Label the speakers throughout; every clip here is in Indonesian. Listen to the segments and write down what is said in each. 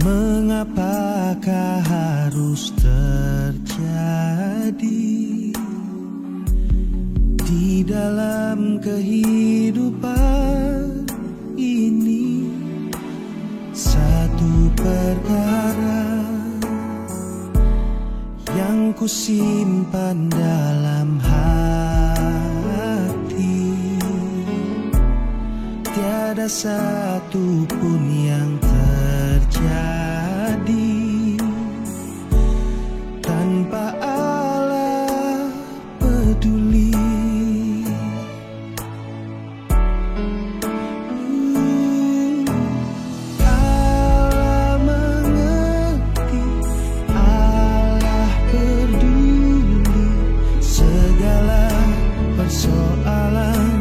Speaker 1: Mengapakah harus terjadi di dalam kehidupan ini? Satu perkara yang kusimpan dalam hati, tiada satu pun yang terjadi tanpa Allah peduli. Allah mengerti, Allah peduli segala persoalan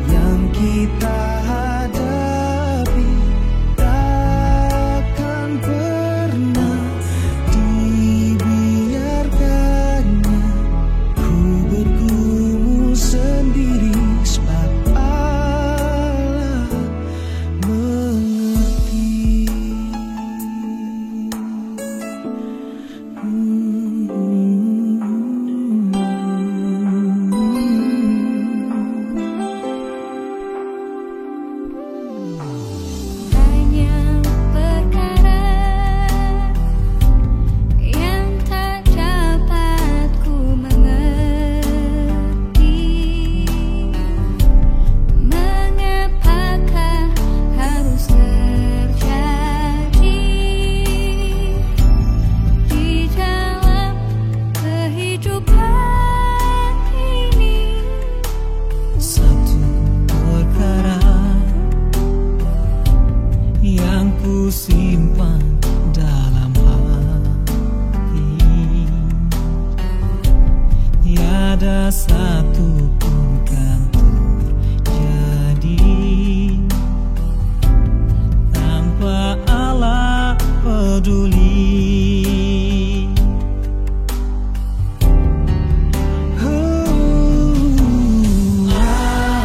Speaker 1: yang kita hadapi. Takkan pernah dibiarkannya ku bergumul sendiri, sebab Allah mengerti.
Speaker 2: Banyak perkara yang tak dapat ku mengerti. Mengapakah harus terjadi di dalam kehidupan ini?
Speaker 1: Satu perkara yang ku simpan dalam hati, tiada satu pun kan terjadi tanpa Allah peduli.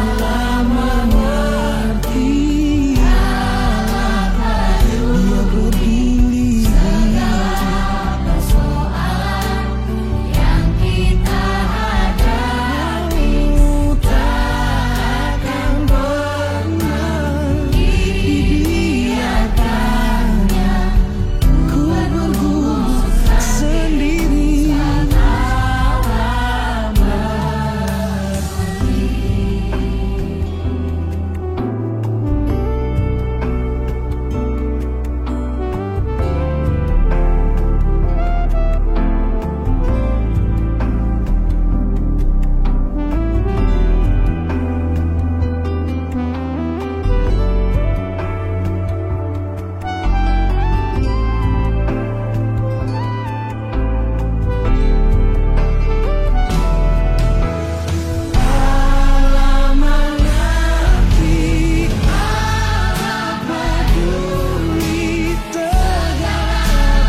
Speaker 1: Allah mengerti, Dia peduli
Speaker 2: Yang kita hadapi
Speaker 1: takkan pernah dibiarkannya ku bergumul sendiri. Allah mengerti, Allah peduli segala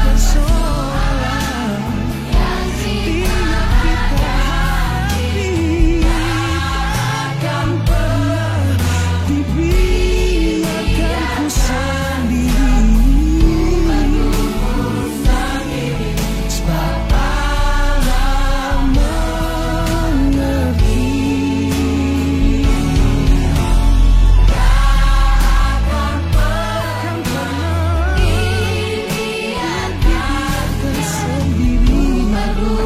Speaker 1: persoalan yang kita hadapi. Takkan pernah dibiarkan ku sendiri, sebab Allah mengerti. Takkan pernah dibiarkan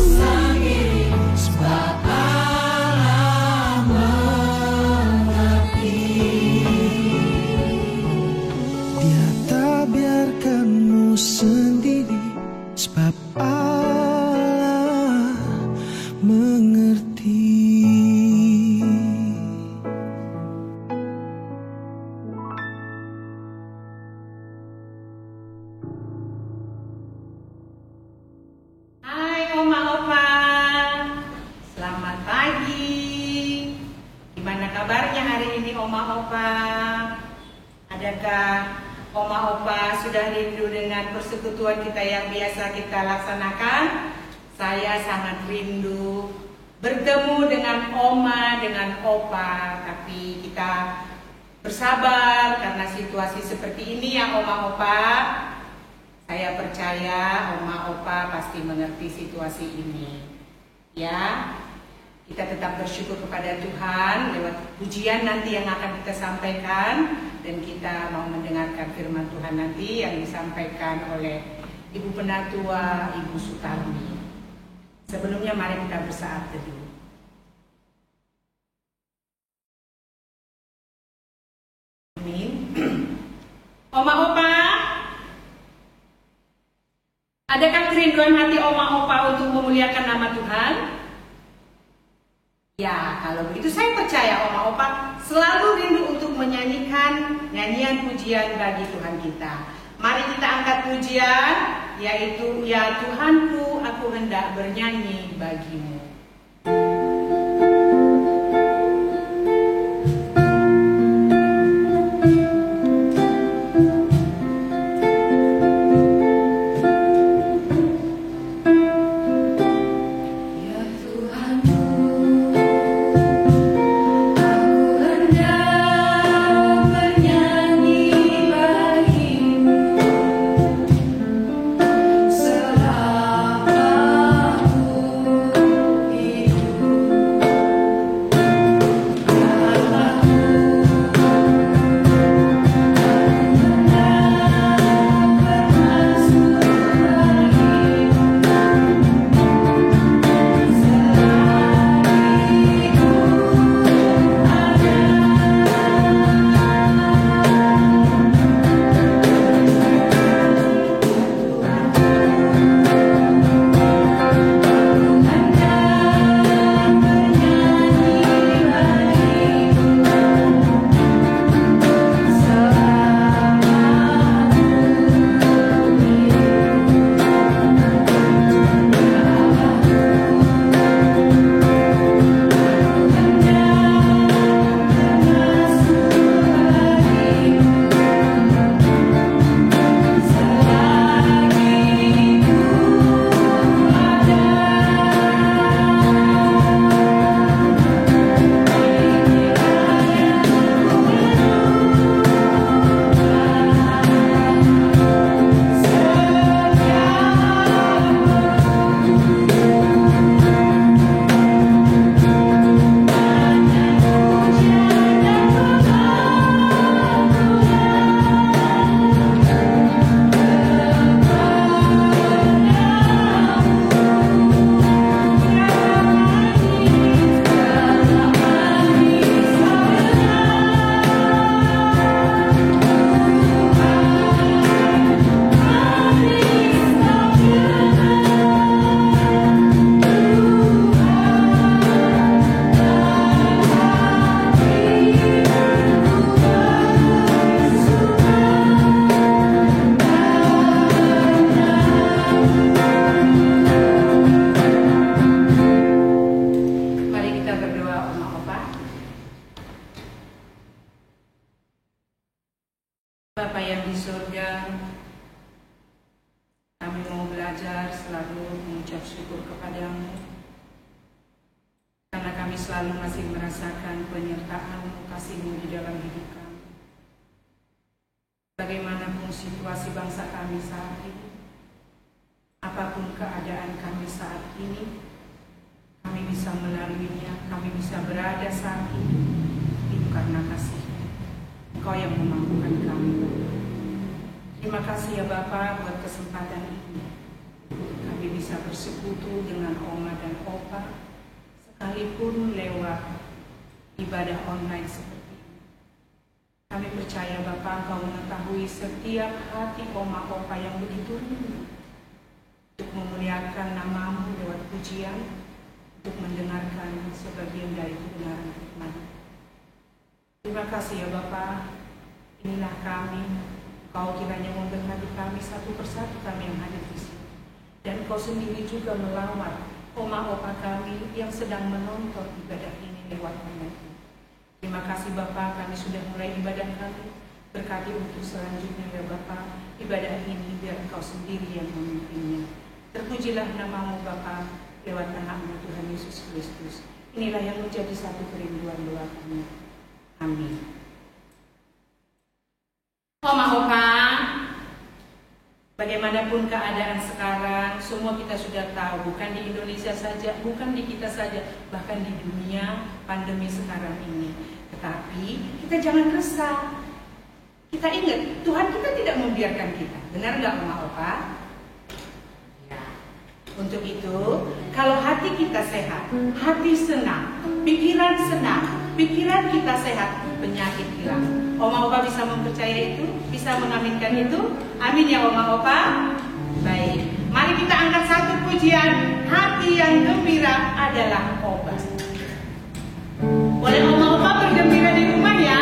Speaker 1: sendiri, sebab Allah mengerti. Dia tak biarkanmu sendiri, sebab Allah mengerti.
Speaker 3: Hai Oma Opa, selamat pagi. Gimana kabarnya hari ini Oma Opa? Adakah Oma Opa sudah rindu dengan persekutuan kita yang biasa kita laksanakan? Saya sangat rindu bertemu dengan Oma, dengan Opa. Tapi kita bersabar karena situasi seperti ini ya Oma Opa. Saya percaya Oma Opa pasti mengerti situasi ini. Ya, kita tetap bersyukur kepada Tuhan lewat pujian nanti yang akan kita sampaikan, dan kita mau mendengarkan firman Tuhan nanti yang disampaikan oleh Ibu Penatua, Ibu Sutarmi. Sebelumnya mari kita bersaat teduh. Amin. Oma Opa, adakah kerinduan hati Oma Opa untuk memuliakan nama Tuhan? Ya, kalau begitu saya percaya Oma Opa selalu rindu untuk menyanyikan nyanyian pujian bagi Tuhan kita. Mari kita angkat pujian, yaitu Ya Tuhanku, aku hendak bernyanyi bagimu. Bapa yang di surga, kami mau belajar selalu mengucap syukur kepadamu, karena kami selalu masih merasakan penyertaan-Mu, kasih-Mu di dalam hidup kami. Bagaimanapun situasi bangsa kami saat ini, apapun keadaan kami saat ini, kami bisa melaluinya, kami bisa berada saat ini, itu karena kasih Engkau yang memampukan kami. Terima kasih ya Bapa buat kesempatan ini. Kami bisa bersekutu dengan Oma dan Opa, sekalipun lewat ibadah online seperti ini. Kami percaya Bapa Engkau mengetahui setiap hati Oma Opa yang begitu rindu untuk memuliakan nama-Mu lewat pujian, untuk mendengarkan sebagian dari kebenaran firman-Mu. Terima kasih ya Bapa, inilah kami, Kau kiranya memberkati kami satu persatu kami yang hadir di sini. Dan Kau sendiri juga melawat Oma Opa kami yang sedang menonton ibadah ini lewat online. Terima kasih Bapa, kami sudah mulai ibadah kami. Berkati untuk selanjutnya ya Bapa, ibadah ini biar Engkau sendiri yang memimpinnya. Terpujilah nama-Mu Bapa lewat anak-Mu Tuhan Yesus Kristus. Inilah yang menjadi satu kerinduan doa kami. Amin. Oma Opa, Bagaimanapun keadaan sekarang, semua kita sudah tahu, bukan di Indonesia saja, bukan di kita saja, bahkan di dunia pandemi sekarang ini. Tetapi kita jangan resah. Kita ingat, Tuhan kita tidak membiarkan kita. Benar nggak Oma Opa? Ya. Untuk itu, kalau hati kita sehat, hati senang, pikiran kita sehat, penyakit hilang. Oma Opa bisa mempercayai itu? Bisa mengaminkan itu? Amin ya Oma Opa. Baik, mari kita angkat satu pujian. Hati yang gembira adalah obat. Boleh Oma Opa bergembira di rumah ya.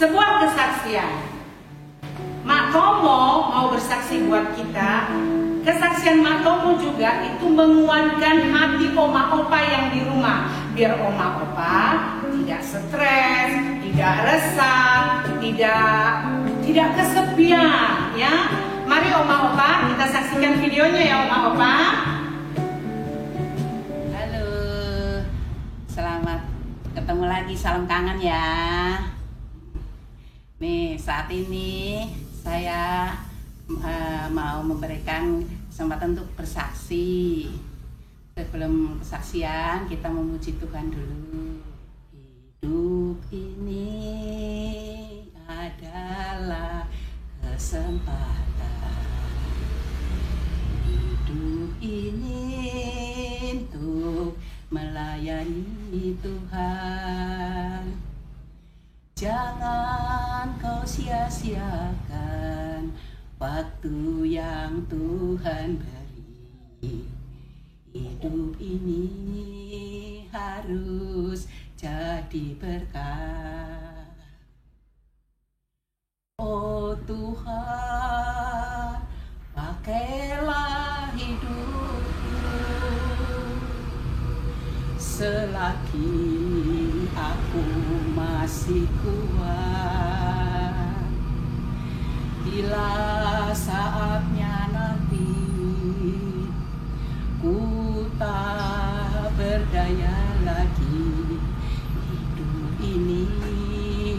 Speaker 3: Sebuah kesaksian. Mak Tomo mau bersaksi buat kita. Kesaksian Mak Tomo juga itu menguatkan hati Oma Opa yang di rumah. Biar Oma Opa tidak stres, tidak resah, tidak kesepian ya. Mari Oma Opa kita saksikan videonya ya Oma Opa.
Speaker 4: Halo. Selamat ketemu lagi, salam kangen ya. Nih, saat ini saya mau memberikan kesempatan untuk bersaksi. Sebelum kesaksian, kita memuji Tuhan dulu. Hidup ini adalah kesempatan. Hidup ini untuk melayani Tuhan. Jangan kau sia-siakan waktu yang Tuhan beri. Hidup ini harus jadi berkah. Oh Tuhan, pakailah hidupku selagi aku masih kuat. Bila saatnya nanti ku tak berdaya lagi, hidup ini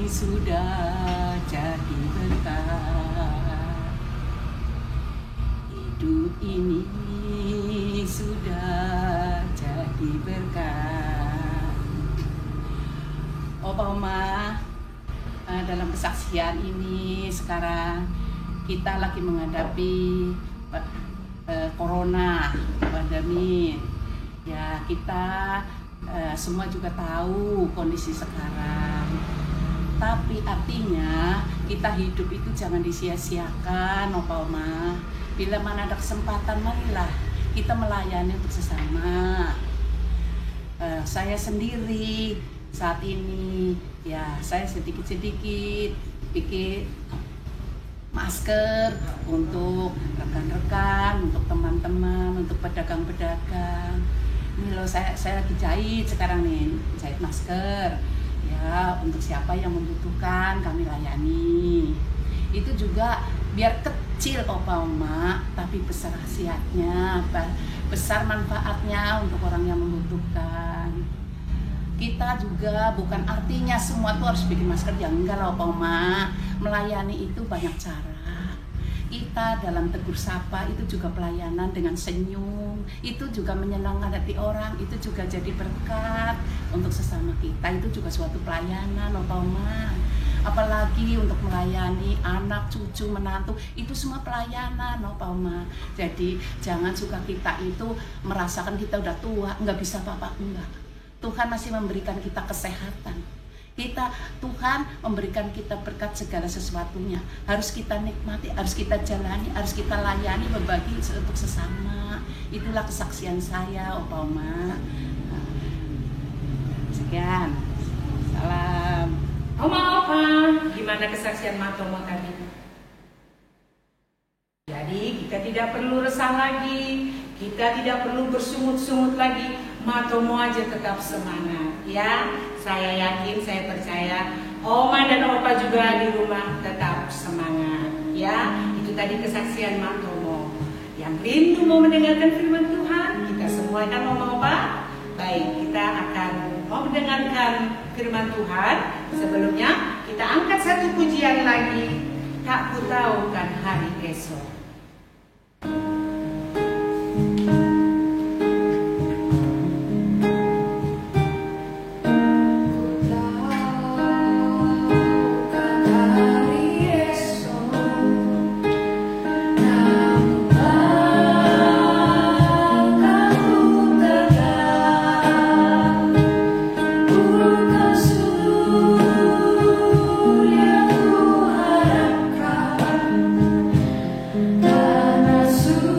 Speaker 4: sudah jadi berkah. Hidup ini sudah jadi berkah. Opa Oma, dalam kesaksian ini sekarang kita lagi menghadapi corona pandemi. Ya kita semua juga tahu kondisi sekarang. Tapi artinya kita hidup itu jangan disia-siakan, Opa Oma. Bila mana ada kesempatan, marilah kita melayani untuk sesama. Saya sendiri saat ini, ya saya sedikit-sedikit bikin masker untuk rekan-rekan, untuk teman-teman, untuk pedagang-pedagang. Ini loh saya lagi jahit sekarang nih, jahit masker. Ya, untuk siapa yang membutuhkan kami layani. Itu juga biar kecil Opa Oma, tapi besar khasiatnya, besar manfaatnya untuk orang yang membutuhkan. Kita juga bukan artinya semua tuh harus bikin masker, ya enggak lah Opa Oma. Melayani itu banyak cara. Kita dalam tegur sapa itu juga pelayanan dengan senyum, itu juga menyenangkan hati orang, itu juga jadi berkat untuk sesama kita, itu juga suatu pelayanan Opa Oma. Apalagi untuk melayani anak, cucu, menantu, itu semua pelayanan Opa Oma. Jadi jangan suka kita itu merasakan kita udah tua, nggak bisa apa-apa, enggak. Tuhan masih memberikan kita kesehatan. Tuhan memberikan kita berkat segala sesuatunya. Harus kita nikmati, harus kita jalani, harus kita layani, berbagi untuk sesama. Itulah kesaksian saya, Opa Oma. Sekian. Salam.
Speaker 3: Oma, gimana kesaksian Matomo tadi? Jadi kita tidak perlu resah lagi, kita tidak perlu bersungut-sungut lagi. Matomo aja tetap semangat, ya. Saya yakin, saya percaya Oma dan Opa juga di rumah tetap semangat, ya. Itu tadi kesaksian Matomo. Yang rindu mau mendengarkan firman Tuhan, kita semua kan Oma Opa. Baik, kita akan mau mendengarkan firman Tuhan. Sebelumnya kita angkat satu pujian lagi. Tak ku tahu kan hari esok.
Speaker 2: Sudah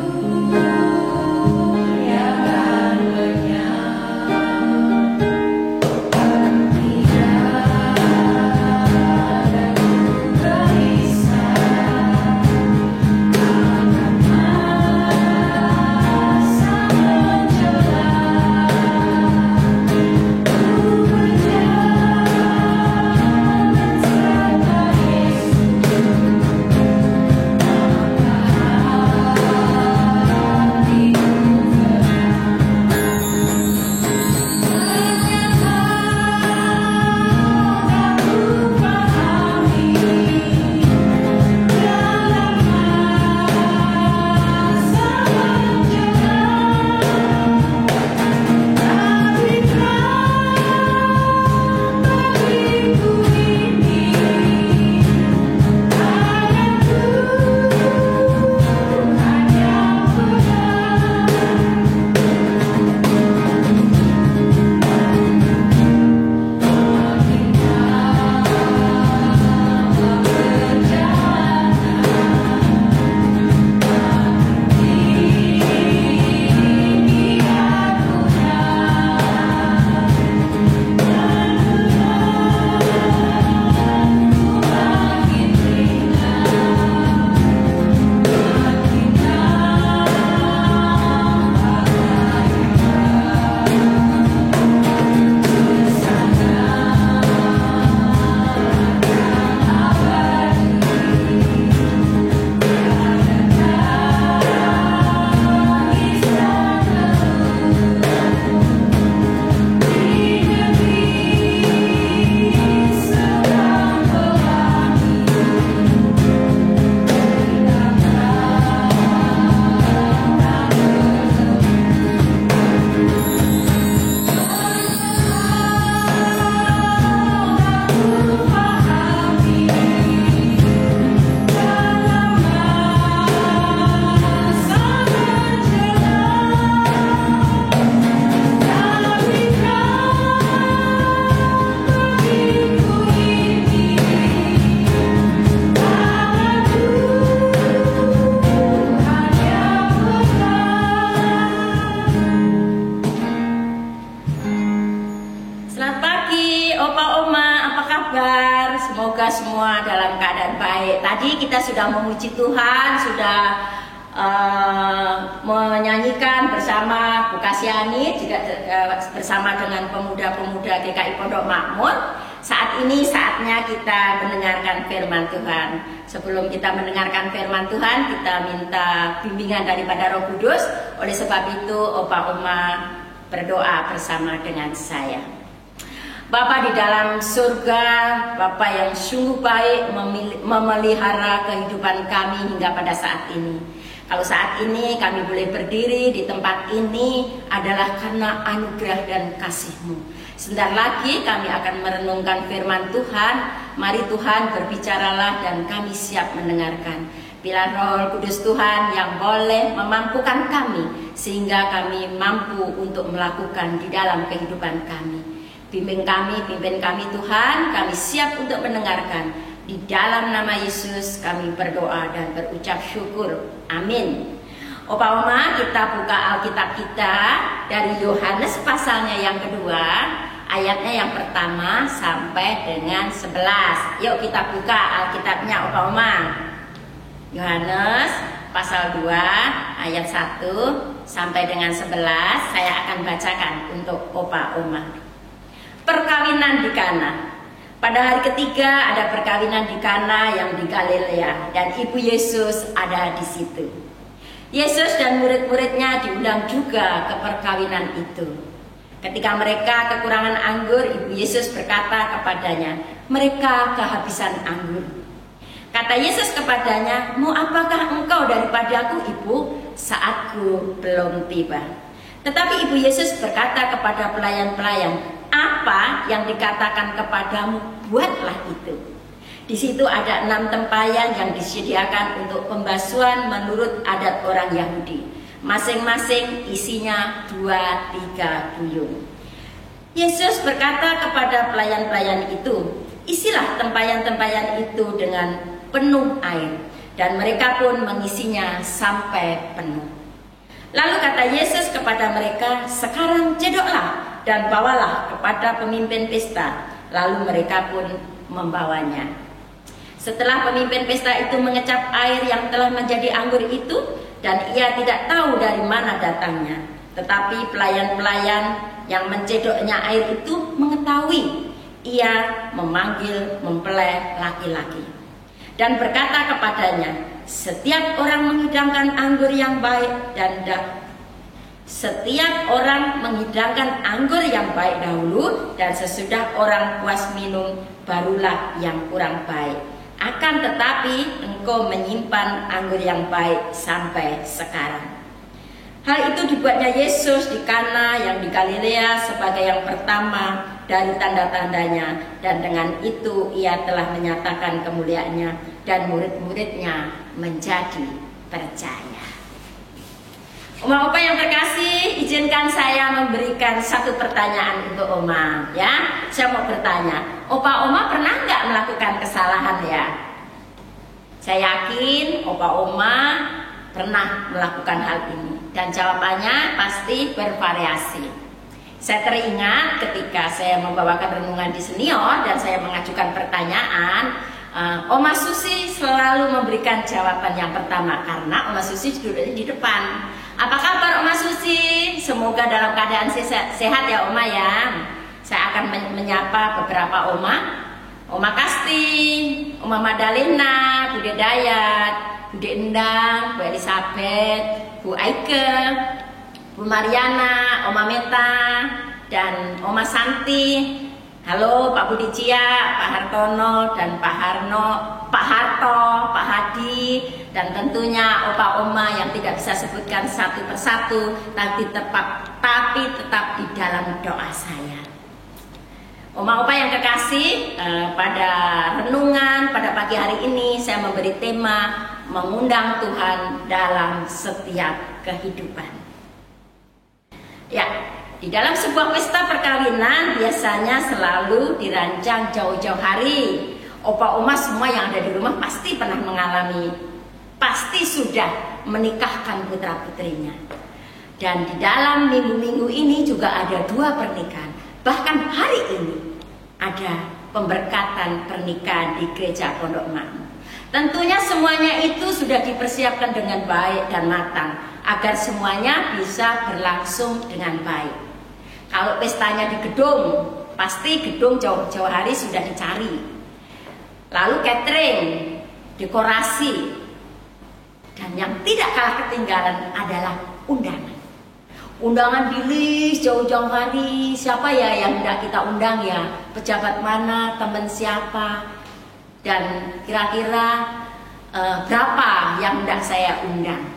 Speaker 5: Tadi kita sudah memuji Tuhan, sudah menyanyikan bersama Bu Kasiani, juga bersama dengan pemuda-pemuda GKI Pondok Makmur. Saat ini saatnya kita mendengarkan firman Tuhan. Sebelum kita mendengarkan firman Tuhan, kita minta bimbingan daripada Roh Kudus. Oleh sebab itu, Opa Oma berdoa bersama dengan saya. Bapa di dalam surga, Bapa yang sungguh baik memelihara kehidupan kami hingga pada saat ini. Kalau saat ini kami boleh berdiri di tempat ini adalah karena anugerah dan kasih-Mu. Sebentar lagi kami akan merenungkan firman Tuhan. Mari Tuhan berbicaralah dan kami siap mendengarkan. Biar Roh Kudus Tuhan yang boleh memampukan kami sehingga kami mampu untuk melakukan di dalam kehidupan kami. Bimbing kami, pimpin kami Tuhan, kami siap untuk mendengarkan. Di dalam nama Yesus kami berdoa dan berucap syukur. Amin. Opa Oma, kita buka Alkitab kita dari Yohanes pasalnya yang kedua, ayatnya yang pertama sampai dengan 11. Yuk kita buka Alkitabnya Opa Oma. Yohanes pasal 2 ayat 1 sampai dengan 11. Saya akan bacakan untuk Opa Oma. Perkawinan di Kana. Pada hari ketiga ada perkawinan di Kana yang di Galilea dan Ibu Yesus ada di situ. Yesus dan murid-muridnya diundang juga ke perkawinan itu. Ketika mereka kekurangan anggur, Ibu Yesus berkata kepadanya, mereka kehabisan anggur. Kata Yesus kepadanya, mau apakah engkau daripadaku, Ibu? Saatku belum tiba. Tetapi Ibu Yesus berkata kepada pelayan-pelayan, apa yang dikatakan kepadamu, buatlah itu. Di situ ada 6 tempayan yang disediakan untuk pembasuhan menurut adat orang Yahudi. Masing-masing isinya 2-3 buyung. Yesus berkata kepada pelayan-pelayan itu, isilah tempayan-tempayan itu dengan penuh air. Dan mereka pun mengisinya sampai penuh. Lalu kata Yesus kepada mereka, sekarang cedoklah dan bawalah kepada pemimpin pesta. Lalu mereka pun membawanya. Setelah pemimpin pesta itu mengecap air yang telah menjadi anggur itu, dan ia tidak tahu dari mana datangnya. Tetapi pelayan-pelayan yang mencedoknya air itu mengetahui. Ia memanggil mempelai laki-laki dan berkata kepadanya, setiap orang menghidangkan anggur yang baik dahulu dan sesudah orang puas minum barulah yang kurang baik. Akan tetapi engkau menyimpan anggur yang baik sampai sekarang. Hal itu dibuatnya Yesus di Kana yang di Galilea sebagai yang pertama dari tanda-tandanya, dan dengan itu ia telah menyatakan kemuliaannya dan murid-muridnya menjadi percaya. Oma-opa yang terkasih, izinkan saya memberikan satu pertanyaan untuk Oma, ya. Saya mau bertanya, Opa-oma pernah nggak melakukan kesalahan ya? Saya yakin Opa-oma pernah melakukan hal ini, dan jawabannya pasti bervariasi. Saya teringat ketika saya membawakan renungan di senior dan saya mengajukan pertanyaan, Oma Susi selalu memberikan jawaban yang pertama karena Oma Susi duduk di depan. Apa kabar Oma Susi? Semoga dalam keadaan sehat ya Oma ya. Saya akan menyapa beberapa Oma. Oma Kasti, Oma Madalena, Bu Dayat, Bu Endang, Bu Elisabeth, Bu Aike, Bu Mariana, Oma Meta, dan Oma Santi. Halo Pak Budi Cia, Pak Hartono, dan Pak Harno, Pak Harto, Pak Hadi, dan tentunya Opa-oma yang tidak bisa sebutkan satu persatu, tapi tetap di dalam doa saya. Oma-opa yang kekasih, pada renungan pada pagi hari ini saya memberi tema mengundang Tuhan dalam setiap kehidupan. Ya, di dalam sebuah pesta perkawinan biasanya selalu dirancang jauh-jauh hari. Opa-oma semua yang ada di rumah pasti pernah mengalami, pasti sudah menikahkan putra-putrinya. Dan di dalam minggu-minggu ini juga ada 2 pernikahan. Bahkan hari ini ada pemberkatan pernikahan di Gereja Pondok Makmur. Tentunya semuanya itu sudah dipersiapkan dengan baik dan matang agar semuanya bisa berlangsung dengan baik. Kalau pestanya di gedung, pasti gedung jauh-jauh hari sudah dicari. Lalu catering, dekorasi, dan yang tidak kalah ketinggalan adalah undangan. Undangan di list jauh-jauh hari, siapa ya yang tidak kita undang ya, pejabat mana, teman siapa, dan kira-kira berapa yang tidak saya undang.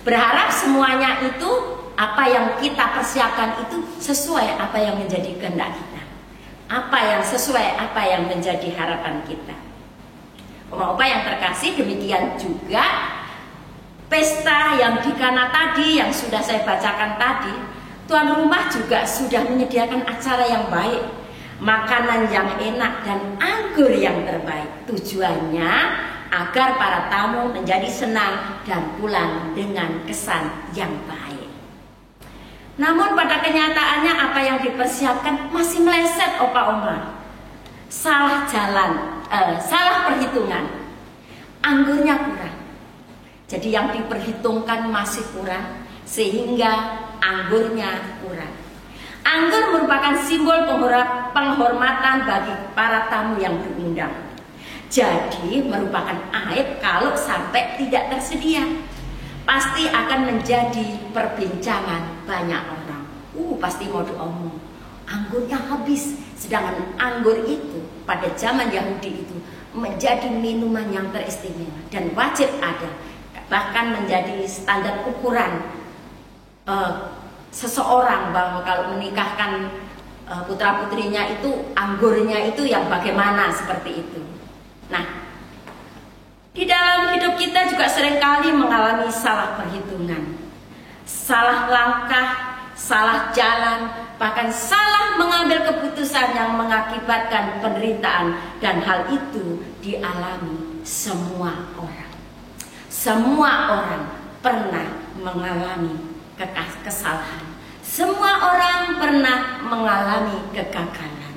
Speaker 5: Berharap semuanya itu apa yang kita persiapkan itu sesuai apa yang menjadi kehendak kita, apa yang sesuai apa yang menjadi harapan kita. Oma-opa yang terkasih, demikian juga pesta yang di Kana tadi yang sudah saya bacakan tadi, tuan rumah juga sudah menyediakan acara yang baik, makanan yang enak dan anggur yang terbaik. Tujuannya agar para tamu menjadi senang dan pulang dengan kesan yang baik. Namun pada kenyataannya apa yang dipersiapkan masih meleset opa-oma. Salah jalan, salah perhitungan. Anggurnya kurang. Jadi yang diperhitungkan masih kurang sehingga anggurnya kurang. Anggur merupakan simbol penghormatan bagi para tamu yang diundang. Jadi merupakan aib kalau sampai tidak tersedia. Pasti akan menjadi perbincangan banyak orang. Pasti mau diomong, anggurnya habis. Sedangkan anggur itu pada zaman Yahudi itu menjadi minuman yang teristimewa dan wajib ada. Bahkan menjadi standar ukuran seseorang bahwa kalau menikahkan putra-putrinya itu anggurnya itu yang bagaimana seperti itu. Nah, di dalam hidup kita juga seringkali mengalami salah perhitungan, salah langkah, salah jalan, bahkan salah mengambil keputusan yang mengakibatkan penderitaan, dan hal itu dialami semua orang. Semua orang pernah mengalami kesalahan. Semua orang pernah mengalami kegagalan.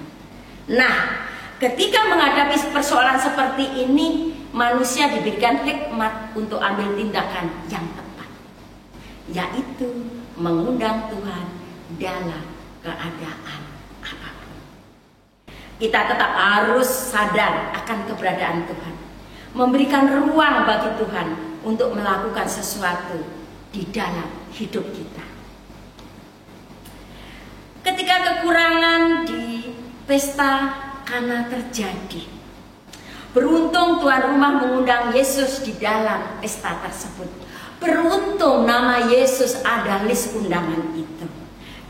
Speaker 5: Nah, ketika menghadapi persoalan seperti ini, manusia diberikan hikmat untuk ambil tindakan yang tepat, yaitu mengundang Tuhan dalam keadaan apapun. Kita tetap harus sadar akan keberadaan Tuhan, memberikan ruang bagi Tuhan untuk melakukan sesuatu di dalam hidup kita. Ketika kekurangan di pesta Kana terjadi, beruntung tuan rumah mengundang Yesus di dalam pesta tersebut. Beruntung nama Yesus ada list undangan itu.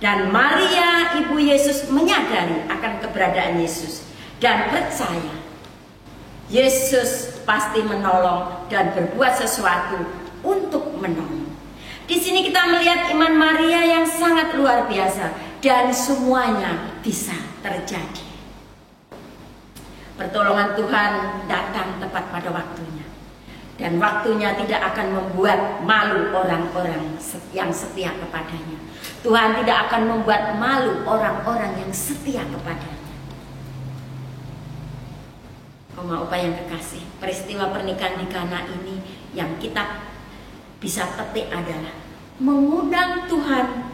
Speaker 5: Dan Maria ibu Yesus menyadari akan keberadaan Yesus dan percaya Yesus pasti menolong dan berbuat sesuatu untuk menolong. Di sini kita melihat iman Maria yang sangat luar biasa dan semuanya bisa terjadi. Pertolongan Tuhan datang tepat pada waktunya. Dan waktunya tidak akan membuat malu orang-orang yang setia kepadanya. Tuhan tidak akan membuat malu orang-orang yang setia kepadanya. Oma-opa yang kekasih, peristiwa pernikahan di Kana ini yang kita bisa petik adalah mengundang Tuhan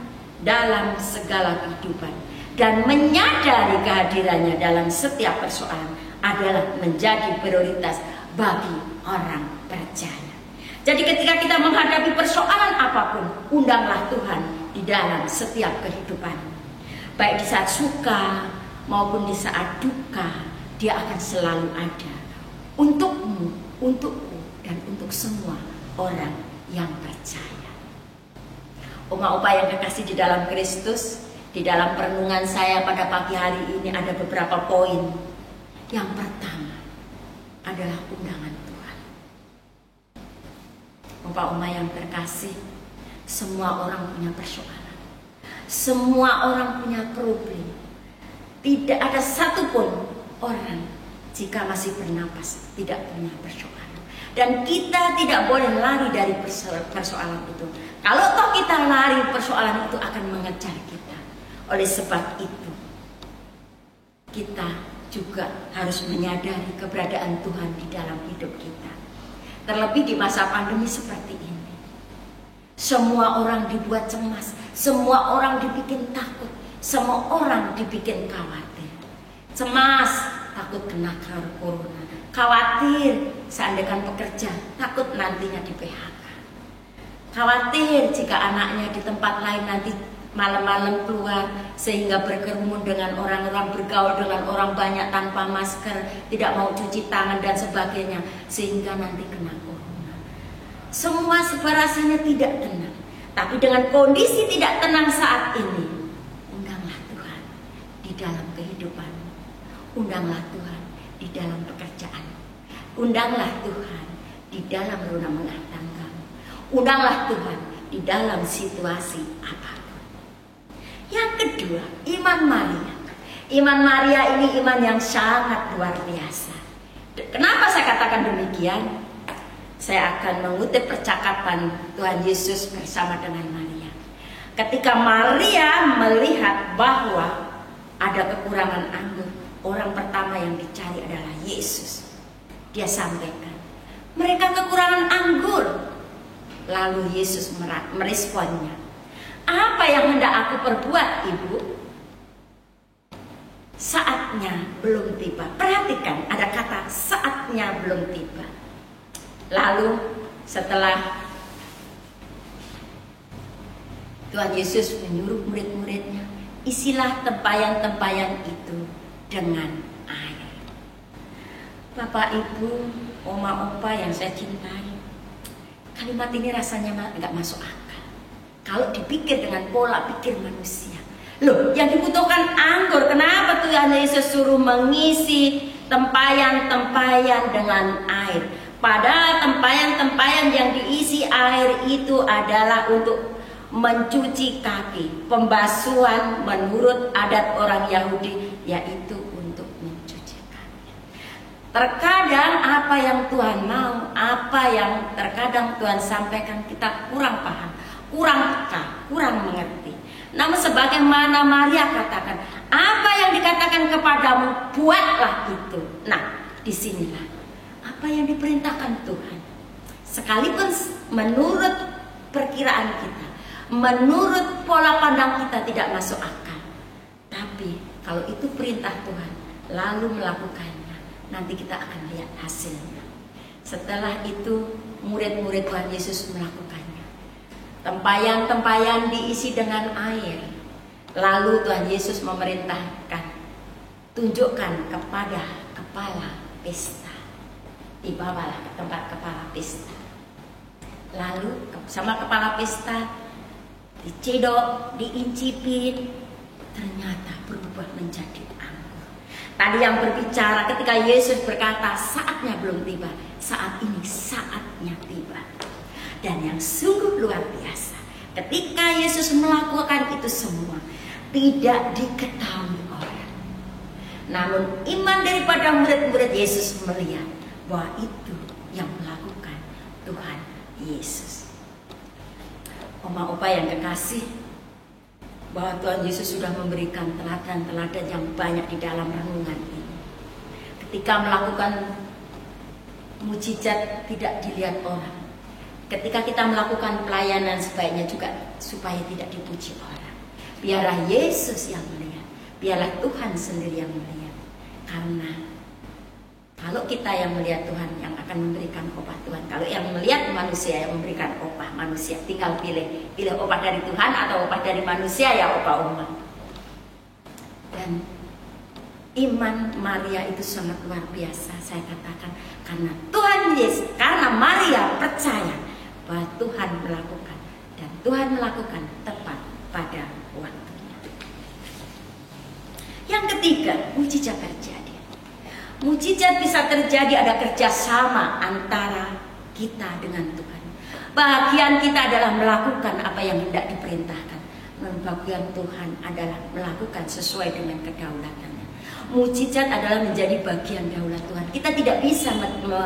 Speaker 5: dalam segala kehidupan dan menyadari kehadirannya dalam setiap persoalan adalah menjadi prioritas bagi orang percaya. Jadi ketika kita menghadapi persoalan apapun, undanglah Tuhan di dalam setiap kehidupan. Baik di saat suka maupun di saat duka, Dia akan selalu ada untukmu, untukku, dan untuk semua orang yang percaya. Oma-opa yang kekasih di dalam Kristus, di dalam perenungan saya pada pagi hari ini ada beberapa poin. Yang pertama adalah undangan Tuhan. Oma-oma yang terkasih, semua orang punya persoalan. Semua orang punya problem. Tidak ada satupun orang jika masih bernapas tidak punya persoalan. Dan kita tidak boleh lari dari persoalan itu. Kalau toh kita lari, persoalan itu akan mengejar kita. Oleh sebab itu, kita juga harus menyadari keberadaan Tuhan di dalam hidup kita. Terlebih di masa pandemi seperti ini. Semua orang dibuat cemas, semua orang dibikin takut, semua orang dibikin khawatir. Cemas, takut kena corona. Khawatir seandainya pekerja, takut nantinya di PHK. Khawatir jika anaknya di tempat lain nanti malam-malam keluar sehingga berkerumun dengan orang-orang, bergaul dengan orang banyak tanpa masker, tidak mau cuci tangan dan sebagainya, sehingga nanti kena corona. Semua rasanya tidak tenang. Tapi dengan kondisi tidak tenang saat ini, undanglah Tuhan di dalam kehidupan. Undanglah Tuhan di dalam pekerjaan. Undanglah Tuhan di dalam rumah tangga. Undanglah Tuhan di dalam situasi apapun. Yang kedua, iman Maria. Iman Maria ini iman yang sangat luar biasa. Kenapa saya katakan demikian? Saya akan mengutip percakapan Tuhan Yesus bersama dengan Maria. Ketika Maria melihat bahwa ada kekurangan anggur, orang pertama yang dicari adalah Yesus. Dia sampaikan, mereka kekurangan anggur. Lalu Yesus meresponnya, apa yang hendak aku perbuat, Ibu? Saatnya belum tiba. Perhatikan, ada kata saatnya belum tiba. Lalu setelah Tuhan Yesus menyuruh murid-muridnya, isilah tempayan-tempayan itu dengan air. Bapak, Ibu, oma, opa yang saya cintai, kalimat ini rasanya nggak masuk akal kalau dipikir dengan pola pikir manusia. Loh, yang dibutuhkan anggur, kenapa Tuhan Yesus suruh mengisi tempayan-tempayan dengan air? Padahal tempayan-tempayan yang diisi air itu adalah untuk mencuci kaki. Pembasuhan menurut adat orang Yahudi yaitu untuk mencuci kaki. Terkadang apa yang Tuhan mau, apa yang terkadang Tuhan sampaikan kita kurang paham, kurang peka, kurang mengerti. Namun sebagaimana Maria katakan, apa yang dikatakan kepadamu, buatlah itu. Nah, disinilah apa yang diperintahkan Tuhan. Sekalipun menurut perkiraan kita, menurut pola pandang kita tidak masuk akal, tapi kalau itu perintah Tuhan, lalu melakukannya, nanti kita akan lihat hasilnya. Setelah itu murid-murid Tuhan Yesus melakukannya. Tempayan-tempayan diisi dengan air. Lalu Tuhan Yesus memerintahkan, tunjukkan kepada kepala pesta. Dibawalah ke tempat kepala pesta. Lalu sama kepala pesta dicedok, diincipin, ternyata berubah menjadi anggur. Tadi yang berbicara ketika Yesus berkata saatnya belum tiba, saat ini saatnya tiba. Dan yang sungguh luar biasa, ketika Yesus melakukan itu semua tidak diketahui orang. Namun iman daripada murid-murid Yesus melihat bahwa itu yang melakukan Tuhan Yesus. Oma opa yang kekasih, bahwa Tuhan Yesus sudah memberikan teladan-teladan yang banyak di dalam renungan ini. Ketika melakukan mujizat tidak dilihat orang. Ketika kita melakukan pelayanan sebaiknya juga supaya tidak dipuji orang. Biarlah Yesus yang melihat, biarlah Tuhan sendiri yang melihat. Karena kalau kita yang melihat, Tuhan yang akan memberikan upah Tuhan. Kalau yang melihat manusia yang memberikan upah manusia, tinggal pilih upah dari Tuhan atau upah dari manusia, ya upah umat. Dan iman Maria itu sangat luar biasa, saya katakan, karena Tuhan Yesus, karena Maria percaya bahwa Tuhan melakukan, dan Tuhan melakukan tepat pada waktunya. Yang ketiga, mujizat terjadi. Mujizat bisa terjadi, ada kerjasama antara kita dengan Tuhan. Bagian kita adalah melakukan apa yang hendak diperintahkan. Dan bagian Tuhan adalah melakukan sesuai dengan kedaulatannya. Mujizat adalah menjadi bagian daulat Tuhan. Kita tidak bisa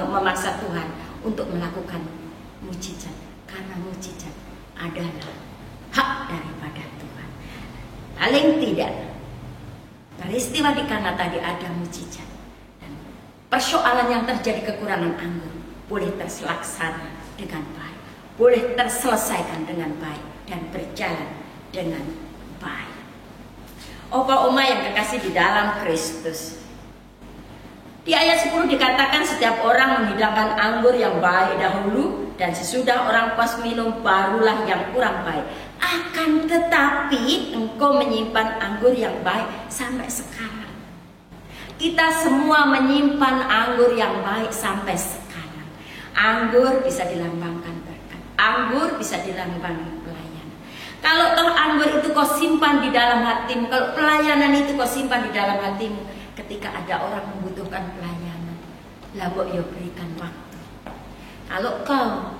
Speaker 5: memaksa Tuhan untuk melakukan mujizat, karena mujizat adalah hak daripada Tuhan. Paling tidak peristiwa di Kana tadi ada mujizat. Dan persoalan yang terjadi kekurangan anggur boleh terlaksana dengan baik, boleh terselesaikan dengan baik dan berjalan dengan baik. Opa Oma yang kekasih di dalam Kristus, di ayat 10 dikatakan setiap orang menghidangkan anggur yang baik dahulu, dan sesudah orang puas minum barulah yang kurang baik. Akan tetapi engkau menyimpan anggur yang baik sampai sekarang. Kita semua menyimpan anggur yang baik sampai sekarang. Anggur bisa dilambangkan berkat, anggur bisa dilambangkan pelayanan. Kalau toh anggur itu kau simpan di dalam hatimu, kalau pelayanan itu kau simpan di dalam hatimu, ketika ada orang membutuhkan pelayanan, labok yo berikan waktu. Kalau kau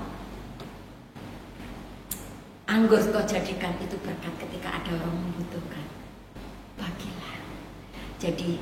Speaker 5: anggur kau jadikan itu berkat ketika ada orang membutuhkan, bagilah. Jadi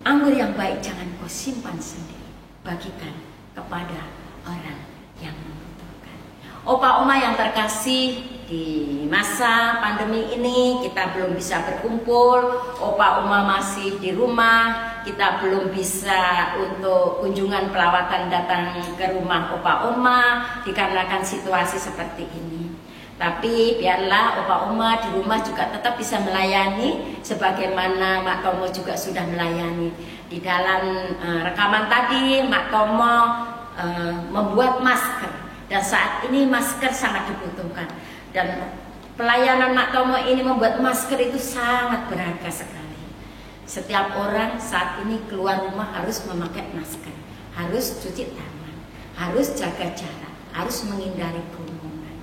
Speaker 5: anggur yang baik jangan kau simpan sendiri, bagikan kepada orang yang membutuhkan. Opa Oma yang terkasih, di masa pandemi ini kita belum bisa berkumpul, Opa Oma masih di rumah, kita belum bisa untuk kunjungan pelawatan datang ke rumah Opa Oma dikarenakan situasi seperti ini. Tapi biarlah Opa Oma di rumah juga tetap bisa melayani sebagaimana Mak Tomo juga sudah melayani. Di dalam rekaman tadi Mak Tomo membuat masker, dan saat ini masker sangat dibutuhkan. Dan pelayanan Mak Tomo ini membuat masker itu sangat berharga sekali. Setiap orang saat ini keluar rumah harus memakai masker, harus cuci tangan, harus jaga jarak, harus menghindari kerumunan.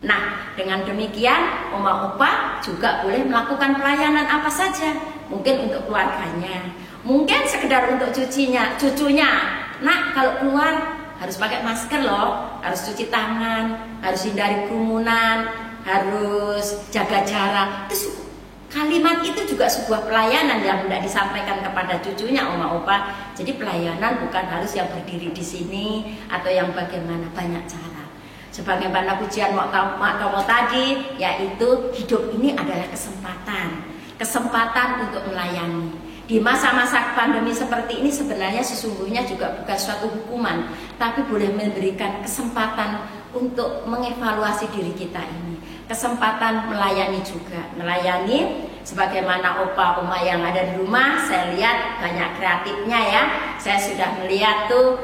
Speaker 5: Nah, dengan demikian Oma Opa juga boleh melakukan pelayanan apa saja. Mungkin untuk keluarganya, mungkin sekedar untuk cucunya. Nah, kalau keluar harus pakai masker loh, harus cuci tangan, harus hindari kerumunan, harus jaga jarak. Kalimat itu juga sebuah pelayanan yang hendak disampaikan kepada cucunya Oma Opa. Jadi pelayanan bukan harus yang berdiri di sini atau yang bagaimana, banyak cara. Sebagaimana pujian Mak Tomo tadi, yaitu hidup ini adalah kesempatan untuk melayani. Di masa-masa pandemi seperti ini sebenarnya sesungguhnya juga bukan suatu hukuman, tapi boleh memberikan kesempatan untuk mengevaluasi diri kita ini. Kesempatan melayani juga, melayani sebagaimana Opa Oma yang ada di rumah. Saya lihat banyak kreatifnya ya. Saya sudah melihat tuh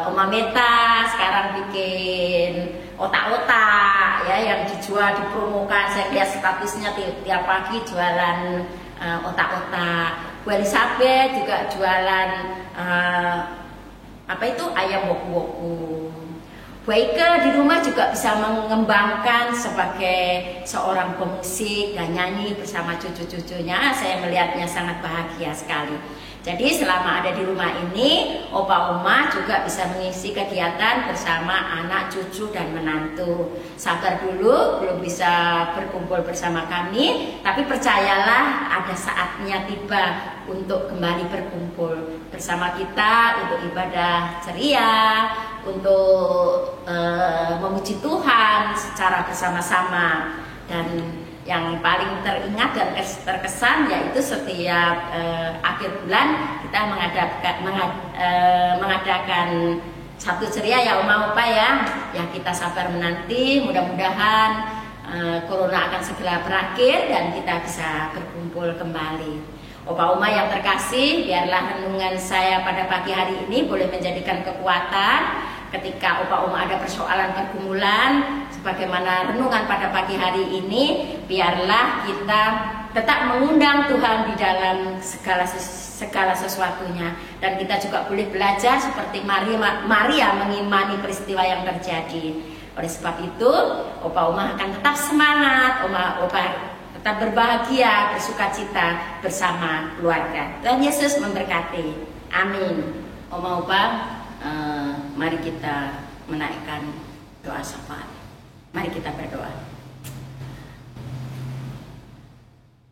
Speaker 5: Oma Meta sekarang bikin otak-otak ya yang dijual, dipromokan. Saya lihat statusnya tiap pagi jualan otak-otak. Bu Elizabeth juga jualan ayam woku-woku. Bu Eike di rumah juga bisa mengembangkan sebagai seorang pemusik dan nyanyi bersama cucu-cucunya. Saya melihatnya sangat bahagia sekali. Jadi selama ada di rumah ini, Opa Oma juga bisa mengisi kegiatan bersama anak, cucu, dan menantu. Sabar dulu, belum bisa berkumpul bersama kami, tapi percayalah ada saatnya tiba untuk kembali berkumpul bersama kita untuk ibadah ceria, untuk memuji Tuhan secara bersama-sama. Dan yang paling teringat dan terkesan yaitu setiap akhir bulan kita mengadakan Sabtu ceria ya Oma Opa ya. Ya kita sabar menanti, mudah-mudahan corona akan segera berakhir dan kita bisa berkumpul kembali. Opa Oma yang terkasih, biarlah renungan saya pada pagi hari ini boleh menjadikan kekuatan ketika Opa Oma ada persoalan pergumulan. Sebagaimana renungan pada pagi hari ini, biarlah kita tetap mengundang Tuhan di dalam segala sesuatunya, dan kita juga boleh belajar seperti Maria mengimani peristiwa yang terjadi. Oleh sebab itu, Opa Oma akan tetap semangat, Opa tetap berbahagia, bersukacita bersama keluarga. Tuhan Yesus memberkati. Amin. Oma Opa, mari kita menaikkan doa syafaat. Mari kita berdoa.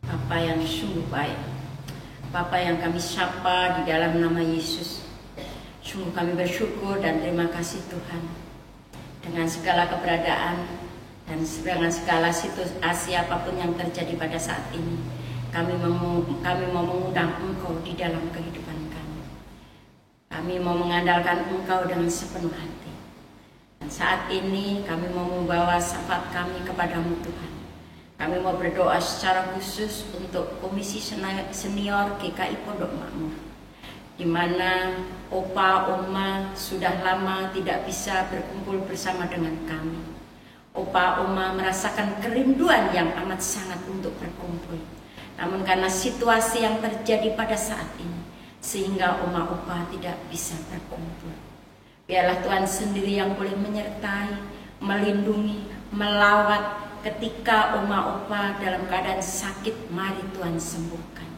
Speaker 5: Bapa yang sungguh baik, Bapa yang kami sapa di dalam nama Yesus, sungguh kami bersyukur dan terima kasih Tuhan dengan segala keberadaan dan dengan segala situasi apapun yang terjadi pada saat ini. kami mau mengundang Engkau di dalam kehidupan kami. Kami mau mengandalkan Engkau dengan sepenuh hati. Dan saat ini kami mau membawa syafaat kami kepadamu Tuhan. Kami mau berdoa secara khusus untuk Komisi Senior GKI Pondok Makmur, di mana Opa Oma sudah lama tidak bisa berkumpul bersama dengan kami. Opa Oma merasakan kerinduan yang amat sangat untuk berkumpul. Namun karena situasi yang terjadi pada saat ini, sehingga Oma Opa tidak bisa berkumpul. Biarlah Tuhan sendiri yang boleh menyertai, melindungi, melawat. Ketika Oma Opa dalam keadaan sakit, mari Tuhan sembuhkan.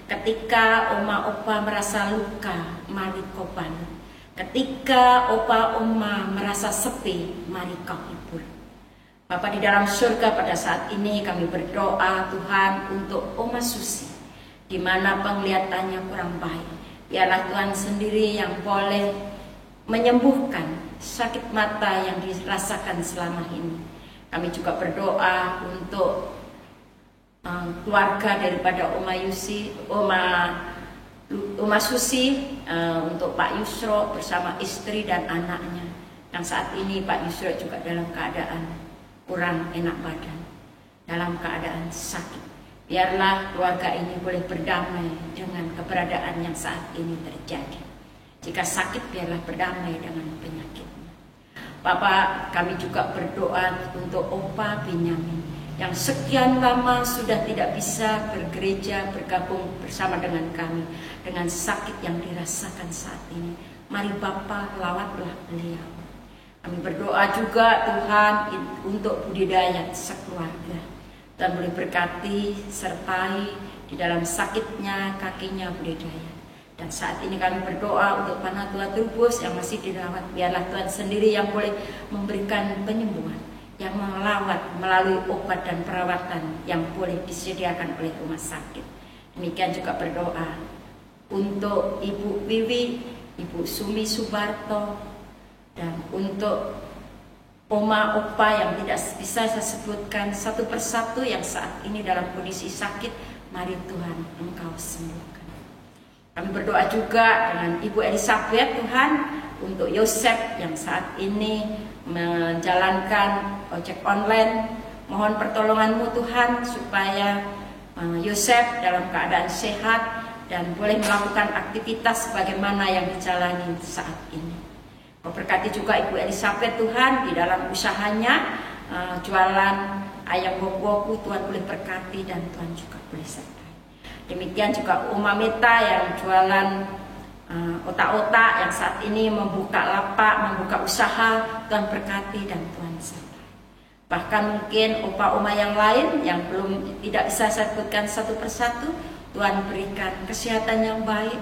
Speaker 5: Ketika Oma Opa merasa luka, mari Kau bantu. Ketika Opa Oma merasa sepi, mari Kau hibur. Bapa di dalam surga, pada saat ini kami berdoa Tuhan untuk Oma Susi, di mana penglihatannya kurang baik. Biarlah Tuhan sendiri yang boleh menyembuhkan sakit mata yang dirasakan selama ini. Kami juga berdoa untuk keluarga daripada Oma Susi, untuk Pak Yusro bersama istri dan anaknya. Yang saat ini Pak Yusro juga dalam keadaan kurang enak badan, dalam keadaan sakit. Biarlah keluarga ini boleh berdamai dengan keberadaan yang saat ini terjadi. Jika sakit, biarlah berdamai dengan penyakit. Bapak, kami juga berdoa untuk Opa Benyamin yang sekian lama sudah tidak bisa bergereja, bergabung bersama dengan kami dengan sakit yang dirasakan saat ini. Mari Bapak lawatlah beliau. Kami berdoa juga Tuhan untuk Budidaya sekeluarga. Tuhan boleh berkati, sertai di dalam sakitnya kakinya Budidaya. Dan saat ini kami berdoa untuk Panatua Trubus yang masih dirawat. Biarlah Tuhan sendiri yang boleh memberikan penyembuhan, yang melawat melalui obat dan perawatan yang boleh disediakan oleh rumah sakit. Demikian juga berdoa untuk Ibu Wiwi, Ibu Sumi Subarto, dan untuk Oma Opa yang tidak bisa saya sebutkan satu persatu yang saat ini dalam kondisi sakit. Mari Tuhan Engkau sembuhkan. Kami berdoa juga dengan Ibu Elizabeth Tuhan untuk Yosef yang saat ini menjalankan ojek online. Mohon pertolongan-Mu Tuhan supaya Yosef dalam keadaan sehat dan boleh melakukan aktivitas sebagaimana yang dijalani saat ini. Kau berkati juga Ibu Elizabeth Tuhan di dalam usahanya jualan ayam woku, Tuhan boleh berkati dan Tuhan juga boleh sertai. Demikian juga Oma Meta yang jualan otak-otak yang saat ini membuka lapak, membuka usaha, Tuhan berkati dan Tuhan sertai. Bahkan mungkin opa-oma yang lain yang belum tidak bisa saya sebutkan satu persatu, Tuhan berikan kesehatan yang baik,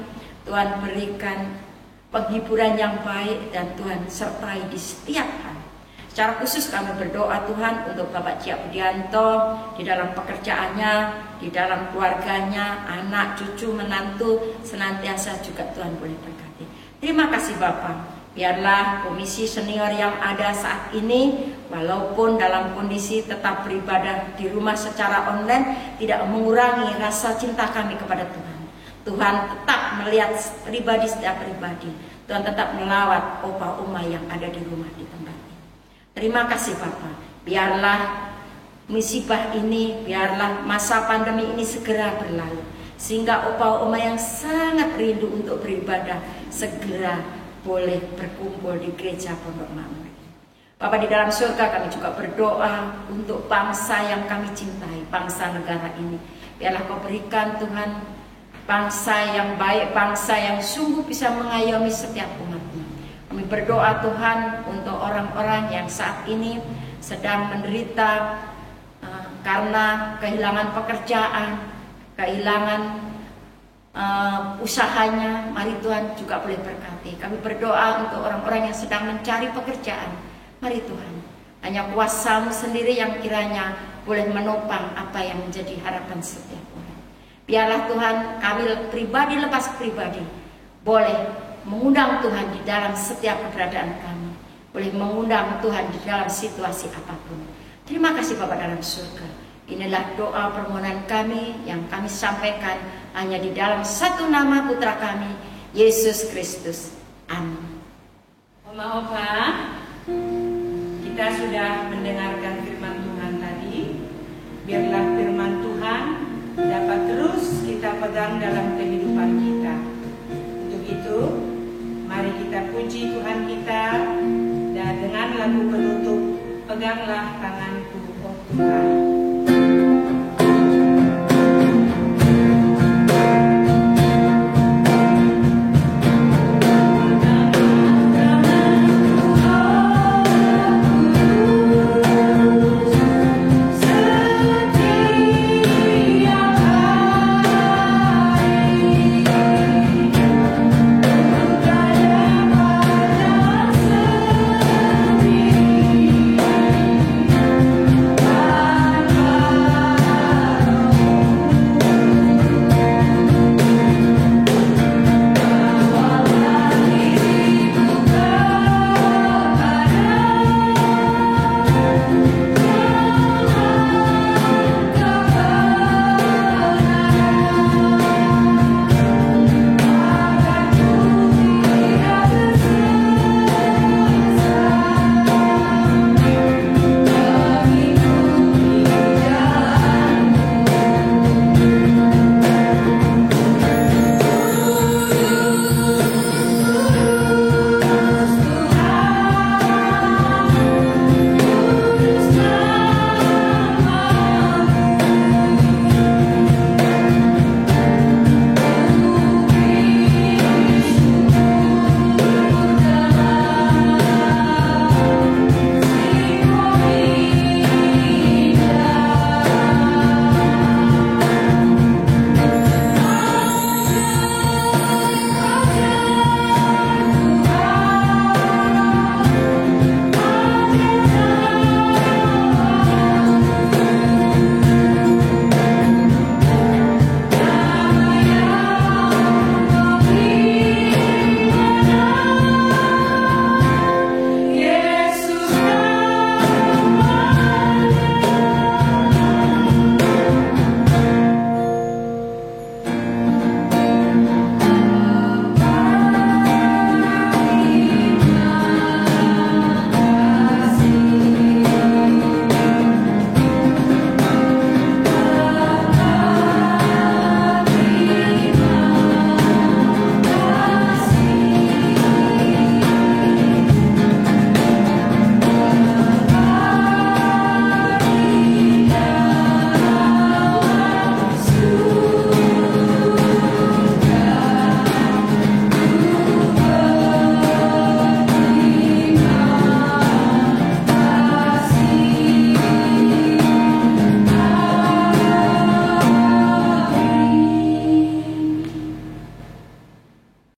Speaker 5: Tuhan berikan penghiburan yang baik, dan Tuhan sertai di setiap hal. Secara khusus kami berdoa Tuhan untuk Bapak Cia Budianto di dalam pekerjaannya, di dalam keluarganya, anak, cucu, menantu, senantiasa juga Tuhan boleh berkati. Terima kasih Bapak. Biarlah komisi senior yang ada saat ini, walaupun dalam kondisi tetap beribadah di rumah secara online, tidak mengurangi rasa cinta kami kepada Tuhan. Tuhan tetap melihat pribadi setiap pribadi. Tuhan tetap melawat opa oma yang ada di rumah di tempat ini. Terima kasih Bapak. Biarlah musibah ini, biarlah masa pandemi ini segera berlalu, sehingga opa oma yang sangat rindu untuk beribadah segera boleh berkumpul di gereja Pondok Makmur. Bapak di dalam surga, kami juga berdoa untuk bangsa yang kami cintai, bangsa negara ini. Biarlah Kau berikan Tuhan bangsa yang baik, bangsa yang sungguh bisa mengayomi setiap umatnya. Kami berdoa Tuhan untuk orang-orang yang saat ini sedang menderita karena kehilangan pekerjaan, kehilangan usahanya. Mari Tuhan juga boleh berkati. Kami berdoa untuk orang-orang yang sedang mencari pekerjaan. Mari Tuhan, hanya kuasa-Mu sendiri yang kiranya boleh menopang apa yang menjadi harapan setiap orang. Biarlah Tuhan kami pribadi lepas pribadi boleh mengundang Tuhan di dalam setiap keberadaan kami, boleh mengundang Tuhan di dalam situasi apapun. Terima kasih Bapak dalam surga. Inilah doa permohonan kami yang kami sampaikan hanya di dalam satu nama putra kami, Yesus Kristus. Amin.
Speaker 3: Oma-opa, kita sudah mendengarkan firman Tuhan tadi. Biarlah firman Tuhan dapat terus kita pegang dalam kehidupan kita. Untuk itu, mari kita puji Tuhan kita, dan dengan lagu penutup, peganglah tanganku, oh Tuhan.